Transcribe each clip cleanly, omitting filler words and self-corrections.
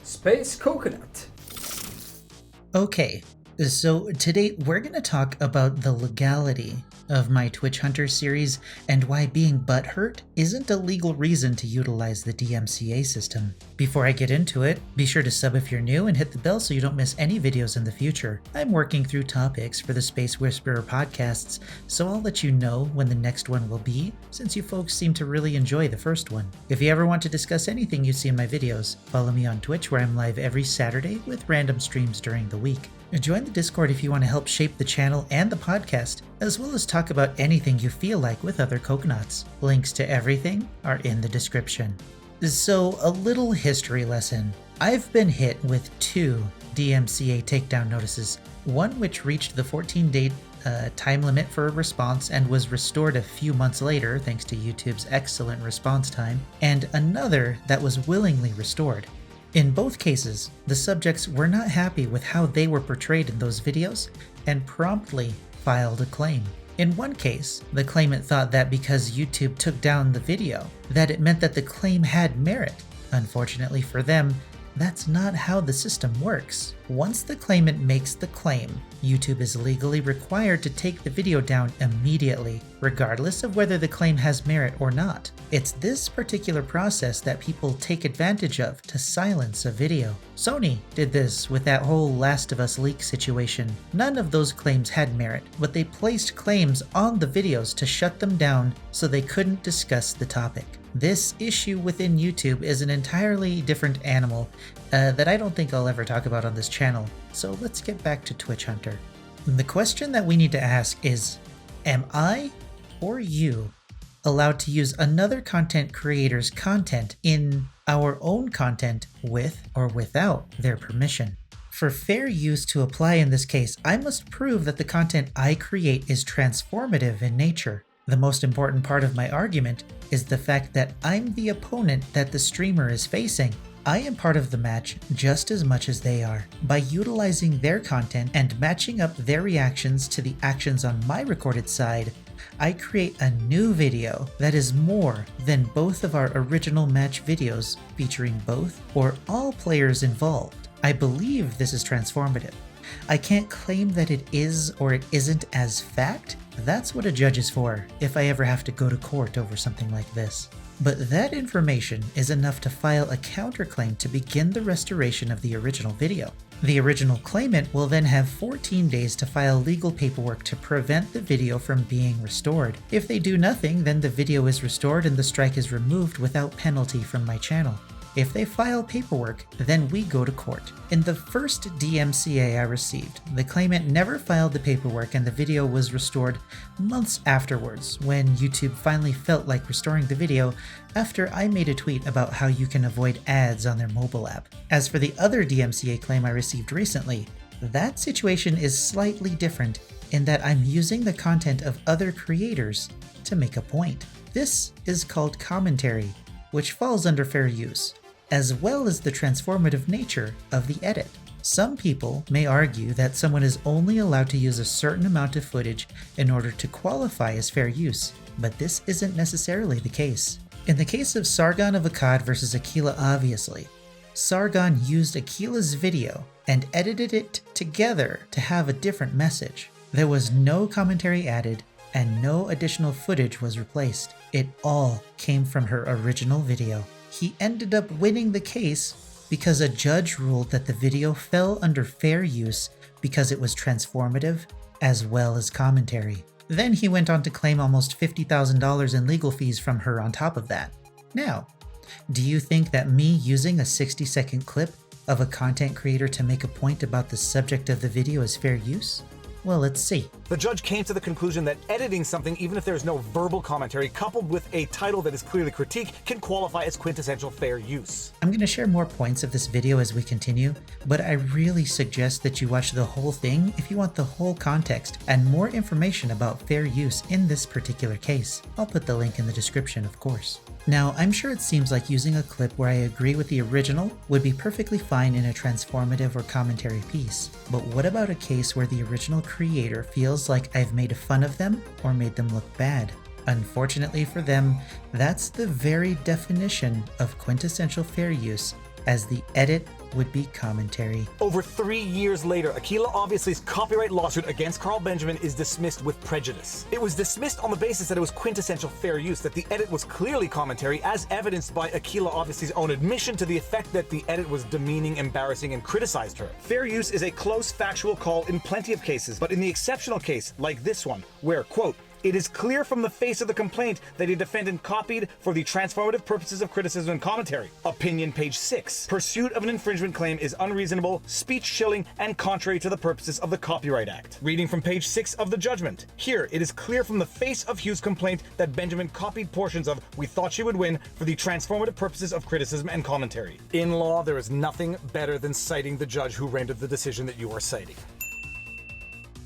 Space Coconut. Okay, so today we're going to talk about the legality of my Twitch Hunter series and why being butthurt isn't a legal reason to utilize the DMCA system. Before I get into it, be sure to sub if you're new and hit the bell so you don't miss any videos in the future. I'm working through topics for the Space Whisperer podcasts, so I'll let you know when the next one will be, since you folks seem to really enjoy the first one. If you ever want to discuss anything you see in my videos, follow me on Twitch where I'm live every Saturday with random streams during the week. Join the Discord if you want to help shape the channel and the podcast, as well as talk about anything you feel like with other coconuts. Links to everything are in the description. So, a little history lesson. I've been hit with 2 DMCA takedown notices, one which reached the 14-day time limit for a response and was restored a few months later thanks to YouTube's excellent response time, and another that was willingly restored. In both cases, the subjects were not happy with how they were portrayed in those videos and promptly filed a claim. In one case, the claimant thought that because YouTube took down the video, that it meant that the claim had merit. Unfortunately for them, that's not how the system works. Once the claimant makes the claim, YouTube is legally required to take the video down immediately, regardless of whether the claim has merit or not. It's this particular process that people take advantage of to silence a video. Sony did this with that whole Last of Us leak situation. None of those claims had merit, but they placed claims on the videos to shut them down so they couldn't discuss the topic. This issue within YouTube is an entirely different animal that I don't think I'll ever talk about on this channel, so let's get back to Twitch Hunter. The question that we need to ask is, am I or you allowed to use another content creator's content in our own content with or without their permission? For fair use to apply in this case, I must prove that the content I create is transformative in nature. The most important part of my argument is the fact that I'm the opponent that the streamer is facing. I am part of the match just as much as they are. By utilizing their content and matching up their reactions to the actions on my recorded side, I create a new video that is more than both of our original match videos featuring both or all players involved. I believe this is transformative. I can't claim that it is or it isn't as fact. That's what a judge is for, if I ever have to go to court over something like this. But that information is enough to file a counterclaim to begin the restoration of the original video. The original claimant will then have 14 days to file legal paperwork to prevent the video from being restored. If they do nothing, then the video is restored and the strike is removed without penalty from my channel. If they file paperwork, then we go to court. In the first DMCA I received, the claimant never filed the paperwork and the video was restored months afterwards when YouTube finally felt like restoring the video after I made a tweet about how you can avoid ads on their mobile app. As for the other DMCA claim I received recently, that situation is slightly different in that I'm using the content of other creators to make a point. This is called commentary, which falls under fair use, as well as the transformative nature of the edit. Some people may argue that someone is only allowed to use a certain amount of footage in order to qualify as fair use, but this isn't necessarily the case. In the case of Sargon of Akkad versus Aquila obviously, Sargon used Aquila's video and edited it together to have a different message. There was no commentary added and no additional footage was replaced. It all came from her original video. He ended up winning the case because a judge ruled that the video fell under fair use because it was transformative as well as commentary. Then he went on to claim almost $50,000 in legal fees from her on top of that. Now, do you think that me using a 60-second clip of a content creator to make a point about the subject of the video is fair use? Well, let's see. The judge came to the conclusion that editing something, even if there's no verbal commentary, coupled with a title that is clearly critique, can qualify as quintessential fair use. I'm going to share more points of this video as we continue, but I really suggest that you watch the whole thing if you want the whole context and more information about fair use in this particular case. I'll put the link in the description, of course. Now, I'm sure it seems like using a clip where I agree with the original would be perfectly fine in a transformative or commentary piece. But what about a case where the original creator feels like I've made fun of them or made them look bad? Unfortunately for them, that's the very definition of quintessential fair use as the edit would be commentary. Over 3 years later, Akilah Obviously's copyright lawsuit against Carl Benjamin is dismissed with prejudice. It was dismissed on the basis that it was quintessential fair use, that the edit was clearly commentary, as evidenced by Akilah Obviously's own admission to the effect that the edit was demeaning, embarrassing, and criticized her. Fair use is a close, factual call in plenty of cases, but in the exceptional case, like this one, where, quote, "It is clear from the face of the complaint that a defendant copied for the transformative purposes of criticism and commentary." Opinion page 6. Pursuit of an infringement claim is unreasonable, speech-chilling, and contrary to the purposes of the Copyright Act. Reading from page 6 of the judgment. Here, it is clear from the face of Hughes' complaint that Benjamin copied portions of "We Thought She Would Win" for the transformative purposes of criticism and commentary. In law, there is nothing better than citing the judge who rendered the decision that you are citing.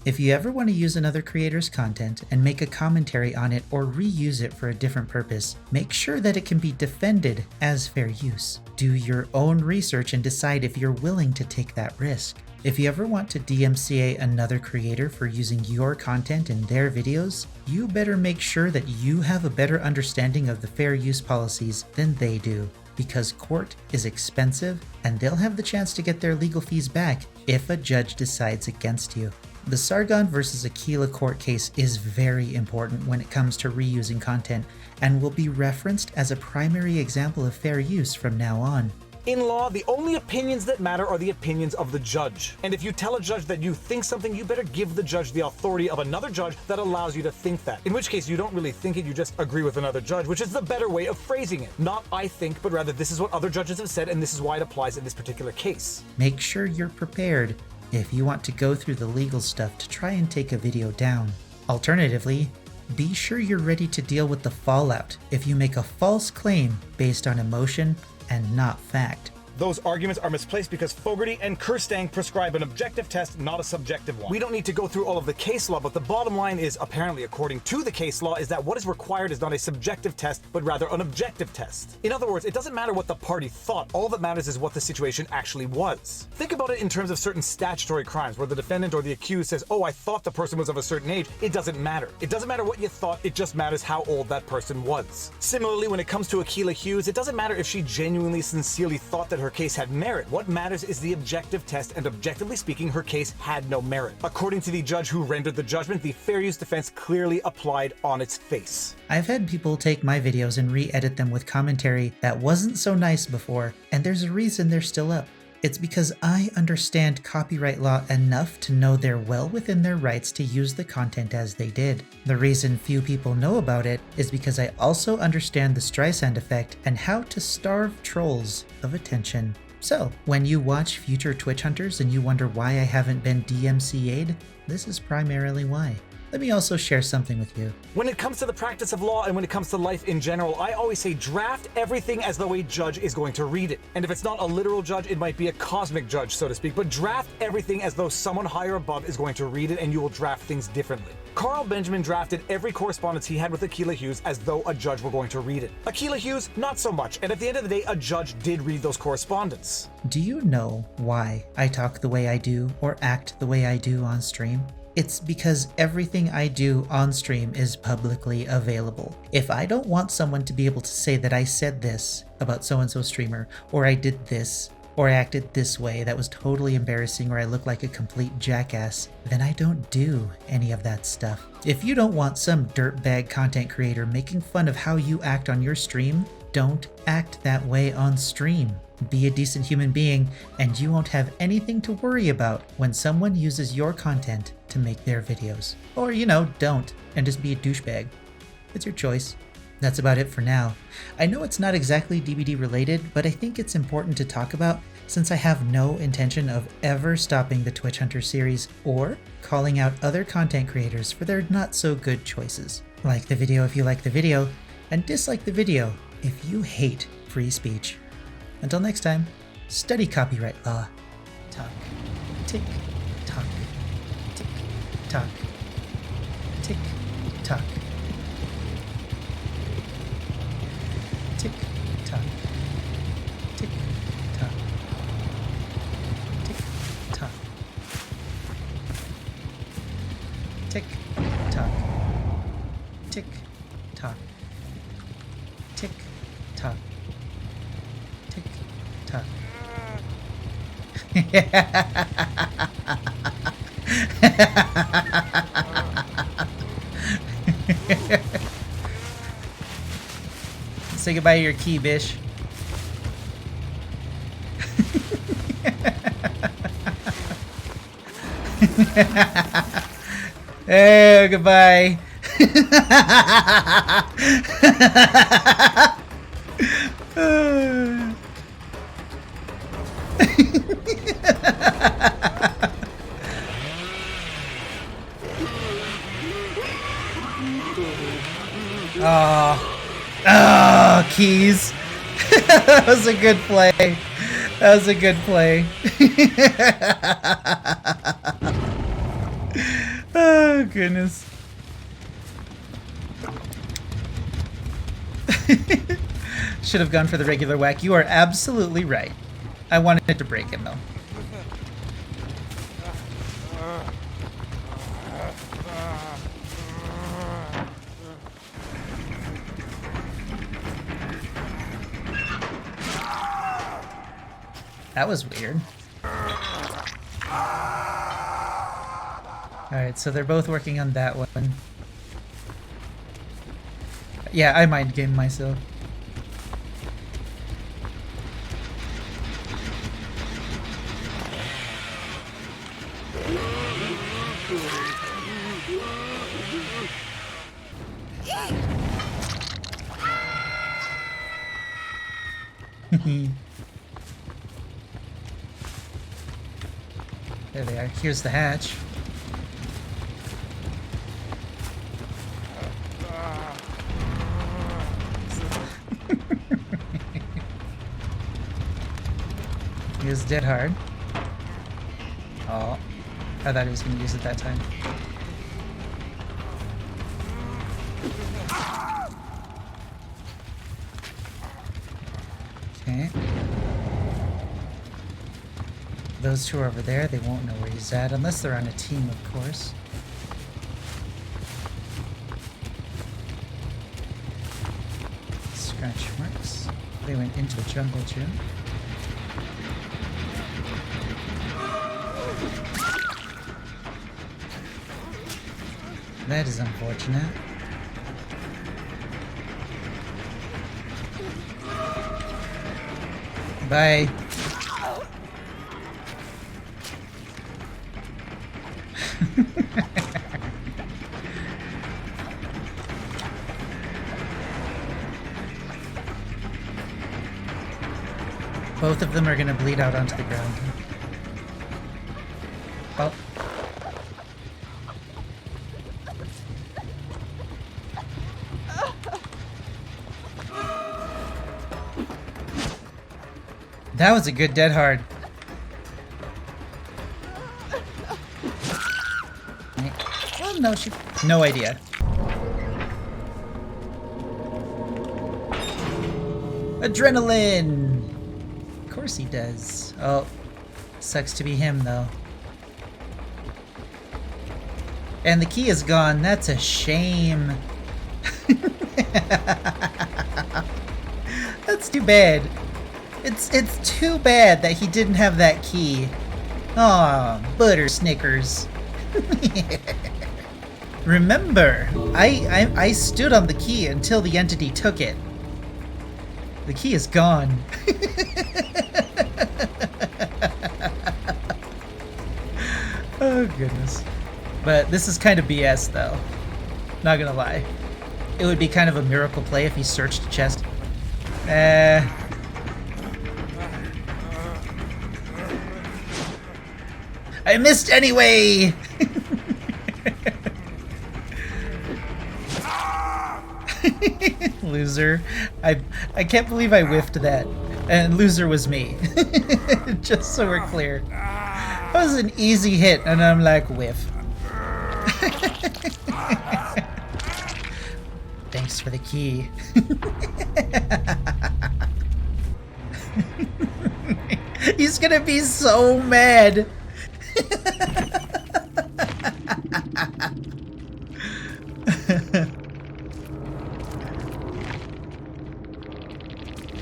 If you ever want to use another creator's content and make a commentary on it or reuse it for a different purpose, make sure that it can be defended as fair use. Do your own research and decide if you're willing to take that risk. If you ever want to DMCA another creator for using your content in their videos, you better make sure that you have a better understanding of the fair use policies than they do, because court is expensive and they'll have the chance to get their legal fees back if a judge decides against you. The Sargon vs. Akilah court case is very important when it comes to reusing content and will be referenced as a primary example of fair use from now on. In law, the only opinions that matter are the opinions of the judge. And if you tell a judge that you think something, you better give the judge the authority of another judge that allows you to think that. In which case, you don't really think it, you just agree with another judge, which is the better way of phrasing it. Not "I think," but rather "This is what other judges have said, and this is why it applies in this particular case." Make sure you're prepared if you want to go through the legal stuff to try and take a video down. Alternatively, be sure you're ready to deal with the fallout if you make a false claim based on emotion and not fact. Those arguments are misplaced because Fogarty and Kirstang prescribe an objective test, not a subjective one. We don't need to go through all of the case law, but the bottom line is, apparently according to the case law, is that what is required is not a subjective test, but rather an objective test. In other words, it doesn't matter what the party thought, all that matters is what the situation actually was. Think about it in terms of certain statutory crimes, where the defendant or the accused says, "Oh, I thought the person was of a certain age." It doesn't matter. It doesn't matter what you thought, it just matters how old that person was. Similarly, when it comes to Akilah Hughes, it doesn't matter if she genuinely, sincerely thought that her case had merit. What matters is the objective test, and objectively speaking, her case had no merit. According to the judge who rendered the judgment, the fair use defense clearly applied on its face. I've had people take my videos and re-edit them with commentary that wasn't so nice before, and there's a reason they're still up. It's because I understand copyright law enough to know they're well within their rights to use the content as they did. The reason few people know about it is because I also understand the Streisand effect and how to starve trolls of attention. So, when you watch future Twitch hunters and you wonder why I haven't been DMCA'd, this is primarily why. Let me also share something with you. When it comes to the practice of law and when it comes to life in general, I always say draft everything as though a judge is going to read it. And if it's not a literal judge, it might be a cosmic judge, so to speak, but draft everything as though someone higher above is going to read it, and you will draft things differently. Carl Benjamin drafted every correspondence he had with Akilah Hughes as though a judge were going to read it. Akilah Hughes, not so much, and at the end of the day, a judge did read those correspondence. Do you know why I talk the way I do or act the way I do on stream? It's because everything I do on stream is publicly available. If I don't want someone to be able to say that I said this about so-and-so streamer, or I did this, or I acted this way that was totally embarrassing, or I look like a complete jackass, then I don't do any of that stuff. If you don't want some dirtbag content creator making fun of how you act on your stream, don't act that way on stream. Be a decent human being, and you won't have anything to worry about when someone uses your content to make their videos. Or, don't, and just be a douchebag. It's your choice. That's about it for now. I know it's not exactly DBD related, but I think it's important to talk about since I have no intention of ever stopping the Twitch Hunter series or calling out other content creators for their not so good choices. Like the video if you like the video, and dislike the video if you hate free speech. Until next time, study copyright law. Talk. Tick. Tock. Tick. Tock. Tick. Tock. Tick. Tock. Tick. Tock. Tick. Tock. Tick. Tock. Tick. Tock. Tick. Tock. Tick. Tock. Say goodbye to your key, bish. Hey, goodbye. Oh, keys. That was a good play. That was a good play. Oh, goodness. Should have gone for the regular whack. You are absolutely right. I wanted to break him, though. That was weird. Alright, so they're both working on that one. Yeah, I mind game myself. There they are. Here's the hatch. He was dead hard. Oh, I thought he was going to use it that time. Okay. Those two are over there. They won't know where he's at unless they're on a team, of course. Scratch marks. They went into a jungle gym. That is unfortunate. Bye. Both of them are going to bleed out onto the ground. Oh. That was a good dead hard. Well, no, she... No idea. Adrenaline! Of course he does. Oh, sucks to be him, though. And the key is gone. That's a shame. That's too bad. It's too bad that he didn't have that key. Aw, butter Snickers. Remember, I stood on the key until the entity took it. The key is gone. Oh, goodness. But this is kind of BS, though. Not gonna lie. It would be kind of a miracle play if he searched a chest. I missed anyway! Loser. I can't believe I whiffed that. And loser was me. Just so we're clear. That was an easy hit, and I'm like, whiff. Thanks for the key. He's gonna be so mad.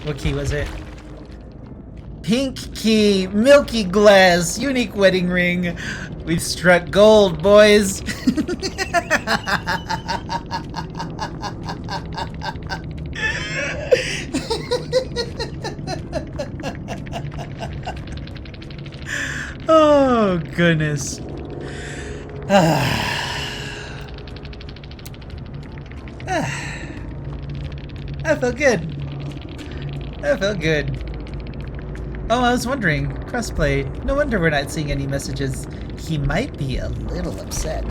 What key was it? Pink key, milky glass, unique wedding ring. We've struck gold, boys. Oh, goodness. That felt good. That felt good. Oh, I was wondering. Crossplay. No wonder we're not seeing any messages. He might be a little upset.